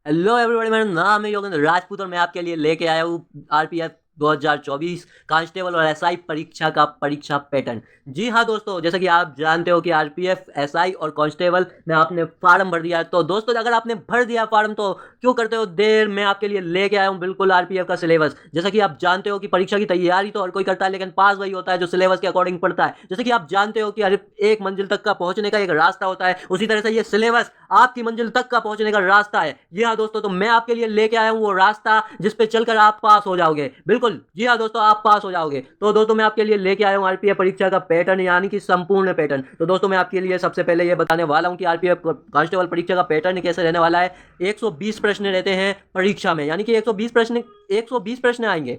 Hello everybody, मेरा नाम है योगेंद्र राजपूत और मैं आपके लिए लेके आया हूँ आरपीएफ 2024 कांस्टेबल और एसआई परीक्षा का परीक्षा पैटर्न। जी हाँ दोस्तों, जैसा कि आप जानते हो कि आरपीएफ एसआई और कांस्टेबल में आपने फार्म भर दिया। तो दोस्तों, अगर आपने भर दिया फार्म तो क्यों करते हो देर। मैं आपके लिए लेके आया हूँ बिल्कुल आरपीएफ का सिलेबस। जैसा कि आप जानते हो कि परीक्षा की तैयारी तो हर कोई करता है, लेकिन पास वही होता है जो सिलेबस के अकॉर्डिंग पढ़ता है। जैसे कि आप जानते हो कि हर एक मंजिल तक का पहुंचने का एक रास्ता होता है, उसी तरह से ये सिलेबस आपकी मंजिल तक का पहुंचने का रास्ता है। जी हाँ दोस्तों, तो मैं आपके लिए लेके आया हूँ वो रास्ता जिस पे चलकर आप पास हो जाओगे। बिल्कुल जी हाँ दोस्तों, आप पास हो जाओगे। तो दोस्तों, मैं आपके लिए लेके आया हूँ आरपीएफ परीक्षा का पैटर्न, यानी कि संपूर्ण पैटर्न। तो दोस्तों, मैं आपके लिए सबसे पहले ये बताने वाला हूँ कि आरपीएफ कांस्टेबल परीक्षा का पैटर्न कैसे रहने वाला है। 120 प्रश्न रहते हैं परीक्षा में, यानी कि 120 प्रश्न आएंगे।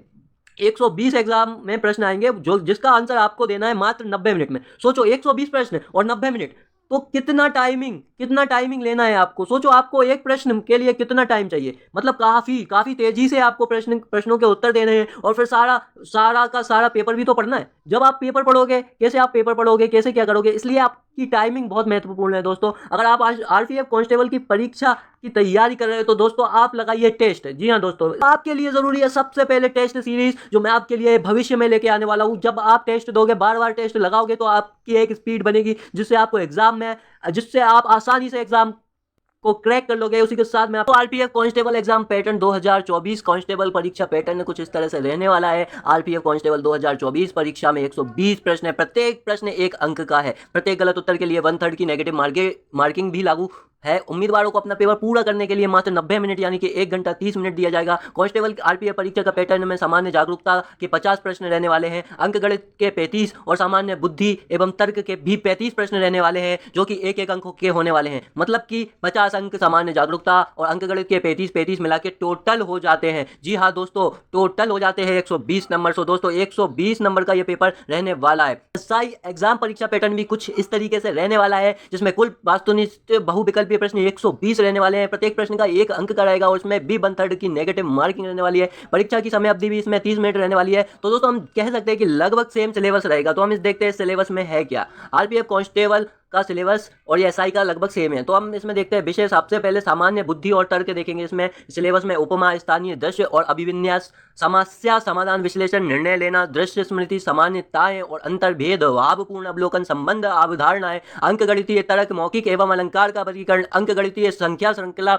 120 एग्जाम में प्रश्न आएंगे जो जिसका आंसर आपको देना है मात्र 90 मिनट में। सोचो, 120 प्रश्न और 90 मिनट, तो कितना टाइमिंग लेना है आपको। सोचो, आपको एक प्रश्न के लिए कितना टाइम चाहिए। मतलब काफी काफी तेजी से आपको प्रश्नों के उत्तर देने हैं, और फिर सारा सारा का सारा पेपर भी तो पढ़ना है। जब आप पेपर पढ़ोगे, कैसे आप पेपर पढ़ोगे, कैसे क्या करोगे, इसलिए आपकी टाइमिंग बहुत महत्वपूर्ण है दोस्तों। अगर आप आज आरपीएफ कांस्टेबल की परीक्षा की तैयारी कर रहे हो तो दोस्तों आप लगाइए टेस्ट। जी हाँ दोस्तों, आपके लिए जरूरी है सबसे पहले टेस्ट सीरीज, जो मैं आपके लिए भविष्य में लेके आने वाला हूँ। जब आप टेस्ट दोगे, बार बार टेस्ट लगाओगे, तो आपकी एक स्पीड बनेगी जिससे आप आसानी से एग्जाम को क्रैक कर लोगे। उसी के साथ में आपको RPF constable exam pattern 2024 constable परीक्षा पैटर्न कुछ इस तरह से रहने वाला है। आरपीएफ कांस्टेबल 2024 परीक्षा में 120 प्रश्न है, प्रत्येक प्रश्न 1 अंक का है। प्रत्येक गलत उत्तर के लिए 1/3 की नेगेटिव मार्किंग भी लागू है। उम्मीदवारों को अपना पेपर पूरा करने के लिए मात्र 90 मिनट यानी कि 1 घंटा 30 मिनट दिया जाएगा। कांस्टेबल आरपीएफ परीक्षा का पैटर्न में सामान्य जागरूकता के 50 प्रश्न रहने वाले हैं, अंक गणित के 35 और सामान्य बुद्धि एवं तर्क के भी 35 प्रश्न रहने वाले हैं, जो कि एक अंक के होने वाले हैं। मतलब कि 50 अंक सामान्य जागरूकता और अंक गणित के 35 मिला के टोटल हो जाते हैं। जी हाँ दोस्तों, टोटल हो जाते हैं 120 नंबर। सो दोस्तों, 120 नंबर का ये पेपर रहने वाला है। एसआई एग्जाम परीक्षा पैटर्न भी कुछ इस तरीके से रहने वाला है, जिसमें कुल वास्तुनिष्ठ बहुविकल्पीय प्रश्न 120 रहने वाले हैं। प्रत्येक प्रश्न का 1 अंक का रहेगा और उसमें भी 1/3 की नेगेटिव मार्किंग रहने वाली है। परीक्षा की समय अवधि भी इसमें 30 मिनट रहने वाली है। तो दोस्तों, हम कह सकते हैं कि लगभग सेम सिलेबस रहेगा। तो हम इस देखते हैं सिलेबस में है क्या। आरपीएफ कांस्टेबल का सिलेबस और ये एसआई का लगभग सेम है। तो हम इसमें देखते हैं विषय। सबसे पहले सामान्य बुद्धि और तर्क देखेंगे। इसमें सिलेबस में उपमा, स्थानीय दृश्य और अभिविन्यास, समस्या समाधान, विश्लेषण, निर्णय लेना, दृश्य स्मृति, सामान्यताएं और अंतर्भेद, भावपूर्ण अवलोकन, संबंध, अवधारणाएं, अंक गणितीय तर्क, मौखिक एवं अलंकार का वर्गीकरण, अंक गणितीय संख्या श्रृंखला।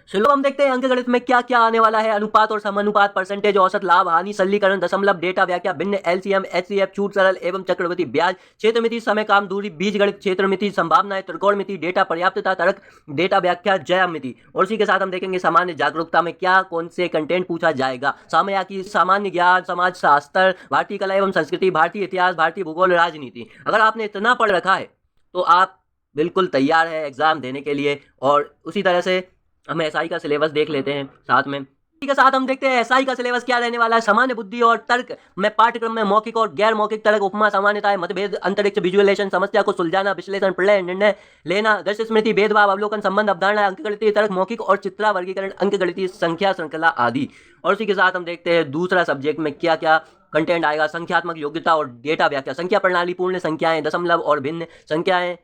चलो हम देखते हैं अंक गणित में क्या क्या आने वाला है। अनुपात और समानुपात, परसेंटेज, औसत, लाभ, हानि, सरलीकरण, दशमलव, डेटा व्याख्या, भिन्न, एलसीएम, एचसीएफ, छूट, सरल एवं चक्रवृद्धि ब्याज, क्षेत्रमिति, समय, काम, दूरी, बीजगणित, क्षेत्रमिति, संभावनाएं, त्रिकोणमिति, डेटा पर्याप्तता, तर्क, डेटा व्याख्या, ज्यामिति। और उसी के साथ हम देखेंगे सामान्य जागरूकता में क्या कौन से कंटेंट पूछा जाएगा। सामया की सामान्य ज्ञान, समाज शास्त्र, भारतीय कला एवं संस्कृति, भारतीय इतिहास, भारतीय भूगोल, राजनीति। अगर आपने इतना पढ़ रखा है तो आप बिल्कुल तैयार है एग्जाम देने के लिए। और उसी तरह से हम एसआई का सिलेबस देख लेते हैं साथ में। इसी के साथ हम देखते हैं एसआई का सिलेबस क्या रहने वाला है। सामान्य बुद्धि और तर्क में पाठ्यक्रम में मौखिक और गैर मौखिक तर्क, उपमा, सामान्यताएं, मतभेद, अंतरिक्ष, विजुअलाइजेशन, समस्या को सुलझाना, विश्लेषण, प्रलय, निर्णय लेना, दृश्य स्मृति, भेदभाव, अवलोकन, संबंध, अवधारणा, अंकगणितीय तर्क, मौखिक और चित्रा वर्गीकरण, अंकगणितीय संख्या श्रृंखला आदि। और उसी के साथ हम देखते हैं दूसरा सब्जेक्ट में क्या क्या कंटेंट आएगा। संख्यात्मक योग्यता और डेटा व्याख्या, संख्या प्रणाली, पूर्ण संख्याएं, दशमलव और भिन्न संख्याएं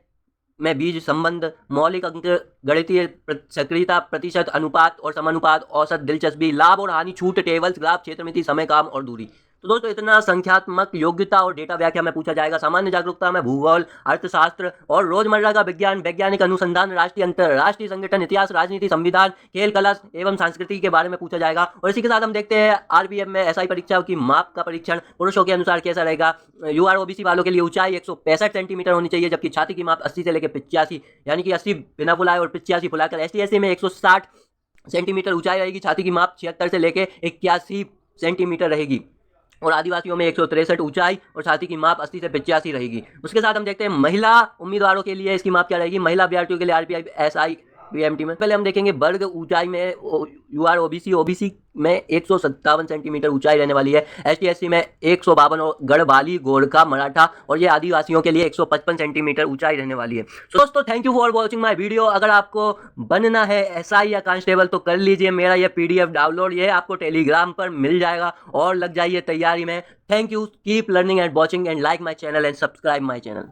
में बीज संबंध, मौलिक अंक, गणितीय सक्रियता, प्रतिशत, अनुपात और समानुपात, औसत, दिलचस्पी, लाभ और हानि, छूट, टेबल्स, ग्राफ, क्षेत्रमिति, समय, काम और दूरी। तो दोस्तों, इतना संख्यात्मक योग्यता और डेटा व्याख्या में पूछा जाएगा। सामान्य जागरूकता में भूगोल, अर्थशास्त्र और रोजमर्रा का विज्ञान, वैज्ञानिक अनुसंधान, राष्ट्रीय अंतरराष्ट्रीय संगठन, इतिहास, राजनीति, संविधान, खेल, कला एवं संस्कृति के बारे में पूछा जाएगा। और इसी के साथ हम देखते हैं आरपीएफ में एसआई परीक्षा की माप का परीक्षण पुरुषों के अनुसार कैसा रहेगा। यूआर ओबीसी वालों के लिए ऊंचाई 165 सेंटीमीटर होनी चाहिए, जबकि छाती की माप 80 से लेकर 85, यानी कि 80 बिना फुलाए और 85 फुलाकर। एसटी में 160 सेंटीमीटर ऊंचाई रहेगी। छाती की माप 76 से लेकर 81 सेंटीमीटर रहेगी। और आदिवासियों में 163 ऊंचाई और छाती की माप 80 से 85 रहेगी। उसके साथ हम देखते हैं महिला उम्मीदवारों के लिए इसकी माप क्या रहेगी। महिला अभ्यर्थियों के लिए आरपीआई एसआई बीएमटी में पहले हम देखेंगे वर्ग ऊंचाई में। यूआर ओबीसी में 157 सेंटीमीटर ऊंचाई रहने वाली है। एसटी में 152 और गढ़वाली, गोरखा, मराठा और ये आदिवासियों के लिए 155 सेंटीमीटर ऊंचाई रहने वाली है। दोस्तों, thank you for watching my video. अगर आपको बनना है एसआई या कांस्टेबल तो कर लीजिए। मेरा ये पीडीएफ डाउनलोड ये आपको टेलीग्राम पर मिल जाएगा और लग जाइए तैयारी में। Thank you, keep learning and watching and like my channel and subscribe my channel.